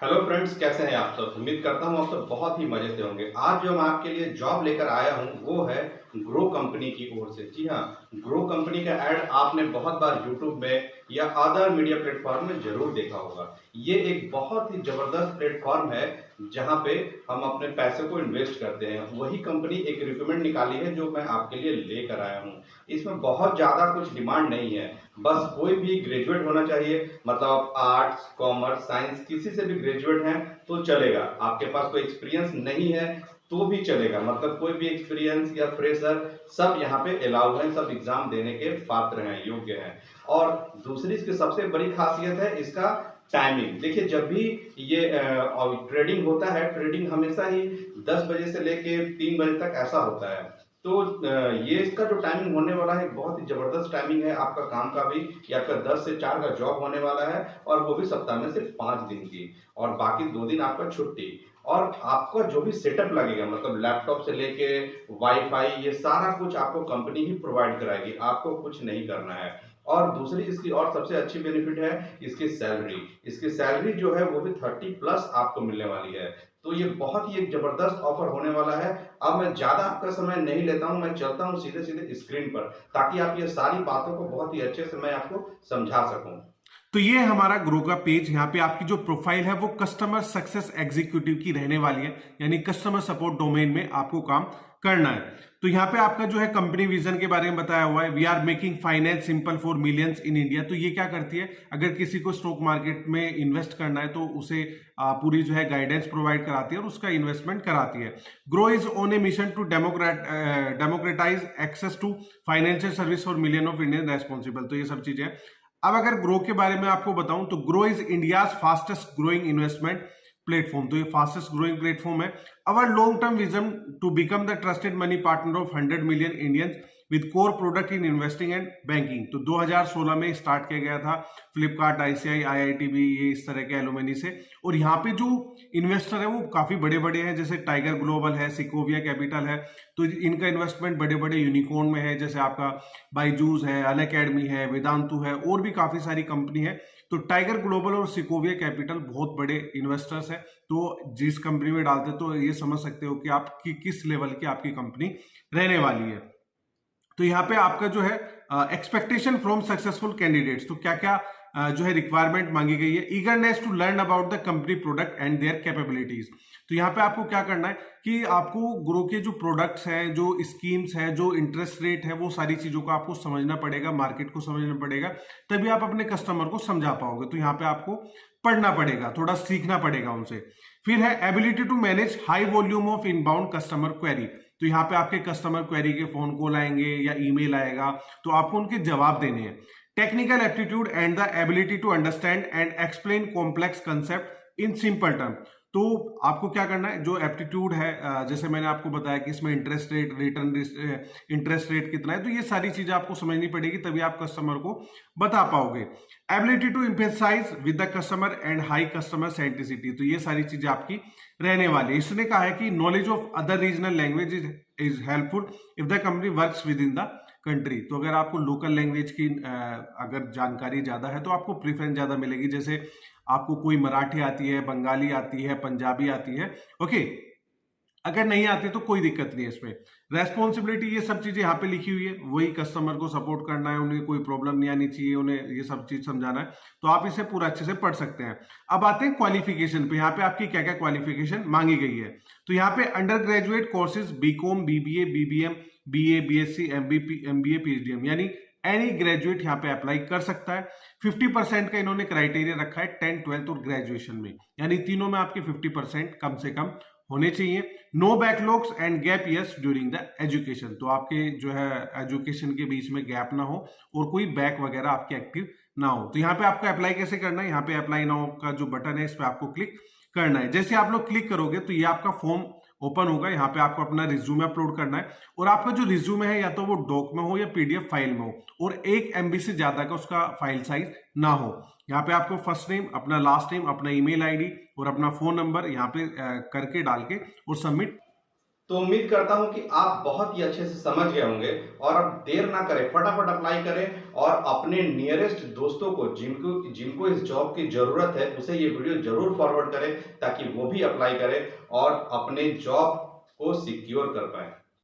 Hello friends, कैसे हैं आप सब। उम्मीद करता हूँ आप सब बहुत ही मजे से होंगे। आज जो मैं आपके लिए जॉब लेकर आया हूँ वो है ग्रो कंपनी की ओर से। जी हाँ, ग्रो कंपनी का ऐड आपने बहुत बार यूट्यूब में या अदर मीडिया प्लेटफॉर्म में जरूर देखा होगा। ये एक बहुत ही जबरदस्त प्लेटफॉर्म है जहाँ पे हम अपने पैसे को इन्वेस्ट करते हैं। वही कंपनी एक रिकमेंड निकाली है जो मैं आपके लिए लेकर आया हूँ। इसमें बहुत ज़्यादा कुछ डिमांड नहीं है, बस कोई भी ग्रेजुएट होना चाहिए। मतलब आर्ट्स, कॉमर्स, साइंस किसी से भी ग्रेजुएट हैं तो चलेगा। आपके पास कोई एक्सपीरियंस नहीं है तो भी चलेगा, मतलब कोई भी एक्सपीरियंस या फ्रेशर सब यहाँ पे अलाउ है, सब एग्जाम देने के पात्र हैं, योग्य हैं। और दूसरी इसकी सबसे बड़ी खासियत है इसका टाइमिंग। देखिए, जब भी ये ट्रेडिंग होता है, ट्रेडिंग हमेशा ही 10 बजे से लेके 3 बजे तक ऐसा होता है। तो ये इसका जो टाइमिंग होने वाला है बहुत ही जबरदस्त टाइमिंग है आपका काम का भी। ये आपका 10 से 4 का जॉब होने वाला है, और वो भी सप्ताह में सिर्फ 5 दिन की, और बाकी 2 दिन आपका छुट्टी। और आपका जो भी सेटअप लगेगा, मतलब लैपटॉप से लेके वाईफाई, ये सारा कुछ आपको कंपनी ही प्रोवाइड कराएगी, आपको कुछ नहीं करना है। और दूसरी इसकी और सबसे अच्छी बेनिफिट है इसकी सैलरी जो है वो भी 30 प्लस आपको मिलने वाली है। तो ये बहुत ही एक जबरदस्त ऑफर होने वाला है। अब मैं ज्यादा आपका समय नहीं लेता हूं, मैं चलता हूं सीधे सीधे स्क्रीन पर, ताकि आप ये सारी बातों को बहुत ही अच्छे से मैं आपको समझा सकूं। तो ये हमारा ग्रो का पेज। यहाँ पे आपकी जो प्रोफाइल है वो कस्टमर सक्सेस एग्जीक्यूटिव की रहने वाली है, यानी कस्टमर सपोर्ट डोमेन में आपको काम करना है। तो यहाँ पे आपका जो है कंपनी विजन के बारे में बताया हुआ है, we are making finance simple for millions in India. तो ये क्या करती है, अगर किसी को स्टॉक मार्केट में इन्वेस्ट करना है तो उसे पूरी जो है गाइडेंस प्रोवाइड कराती है और उसका इन्वेस्टमेंट कराती है। Groww is on a mission to democratise access to financial service for million of Indian responsible. तो ये सब चीजें। अब अगर ग्रो के बारे में आपको बताऊं तो Groww is India's fastest growing investment platform. तो ये फास्टेस्ट ग्रोइंग प्लेटफॉर्म है। Our long term vision to become the trusted money partner of 100 million Indians with core product in investing and banking. तो 2016 में स्टार्ट किया गया था Flipkart, ICI, IITB, ये इस तरह के एलुमनी से। और यहाँ पे जो इन्वेस्टर है वो काफी बड़े बड़े हैं, जैसे टाइगर ग्लोबल है, सिकोविया कैपिटल है। तो इनका इन्वेस्टमेंट बड़े बड़े यूनिकॉर्न में है, जैसे आपका बायजूस है, अनअकैडमी है, वेदांतु है, और भी काफी सारी कंपनी है। तो टाइगर ग्लोबल और सिकोविया कैपिटल बहुत बड़े इन्वेस्टर्स है। तो जिस कंपनी में डालते तो ये समझ सकते हो कि आपकी किस लेवल की आपकी कंपनी रहने वाली है। तो यहाँ पे आपका जो है एक्सपेक्टेशन फ्रॉम सक्सेसफुल कैंडिडेट्स, तो क्या क्या जो है रिक्वायरमेंट मांगी गई है। Eagerness to learn about the company product and their capabilities. तो यहाँ पे आपको क्या करना है कि आपको ग्रो के जो प्रोडक्ट्स हैं, जो स्कीम्स है, जो इंटरेस्ट रेट है, वो सारी चीजों को आपको समझना पड़ेगा, मार्केट को समझना पड़ेगा, तभी आप अपने कस्टमर को समझा पाओगे। तो यहाँ पे आपको पढ़ना पड़ेगा, थोड़ा सीखना पड़ेगा उनसे। फिर है ability to manage high volume of inbound customer query. तो यहाँ पे आपके कस्टमर क्वेरी के फोन कॉल आएंगे या ईमेल आएगा, तो आपको उनके जवाब देने हैं। Technical aptitude and the ability to understand and explain complex concept in simple term. तो आपको क्या करना है, जो एप्टीट्यूड है, जैसे मैंने आपको बताया कि इसमें interest rate, return interest rate कितना है, तो ये सारी चीजें आपको समझनी पड़ेगी, तभी आप कस्टमर को बता पाओगे। Ability to emphasise with the customer and high customer centricity. तो ये सारी चीजें आपकी रहने वाली है। इसने कहा है कि knowledge of other regional language is helpful if the company works with in the country. तो अगर आपको लोकल लैंग्वेज की अगर जानकारी ज्यादा है तो आपको प्रेफरेंस ज्यादा मिलेगी। जैसे आपको कोई मराठी आती है, बंगाली आती है, पंजाबी आती है, ओके। अगर नहीं आती तो कोई दिक्कत नहीं है इसमें। रेस्पॉन्सिबिलिटी, ये सब चीजें यहाँ पे लिखी हुई है, वही कस्टमर को सपोर्ट करना है, उन्हें कोई प्रॉब्लम नहीं आनी चाहिए, उन्हें ये सब चीज समझाना है। तो आप इसे पूरा अच्छे से पढ़ सकते हैं। अब आते हैं क्वालिफिकेशन पे। यहाँ पे आपकी क्या क्या क्वालिफिकेशन मांगी गई है। तो यहाँ पे under graduate courses BCom, BBA, BBM, BA, BSc, MBA, PHDM, यानी एनी ग्रेजुएट यहाँ पे अप्लाई कर सकता है। 50% का इन्होंने क्राइटेरिया रखा है 10, 12 और ग्रेजुएशन में, यानी तीनों में आपके 50% कम से कम होने चाहिए। No backlogs and gap years during the education. तो आपके जो है एजुकेशन के बीच में गैप ना हो और कोई बैक वगैरह आपके एक्टिव ना हो। तो यहाँ पे आपको अप्लाई कैसे करना है, यहाँ पे अप्लाई नाउ का जो बटन है इस पे आपको क्लिक करना है। जैसे आप लोग क्लिक करोगे तो ये आपका फॉर्म ओपन होगा। यहाँ पे आपको अपना रिज्यूमे अपलोड करना है, और आपका जो रिज्यूमे है या तो वो डॉक में हो या पीडीएफ फाइल में हो, और 1 MB से ज्यादा का उसका फाइल साइज ना हो। यहाँ पे आपको फर्स्ट नेम, अपना लास्ट नेम, अपना ईमेल आईडी और अपना फोन नंबर यहाँ पे करके डाल के और सबमिट तो उम्मीद करता हूं कि आप बहुत ही अच्छे से समझ गए होंगे और अब देर ना करें, फटाफट अप्लाई करें और अपने नियरेस्ट दोस्तों को जिनको जिनको इस जॉब की जरूरत है उसे ये वीडियो जरूर फॉरवर्ड करें ताकि वो भी अप्लाई करें और अपने जॉब को सिक्योर कर पाए।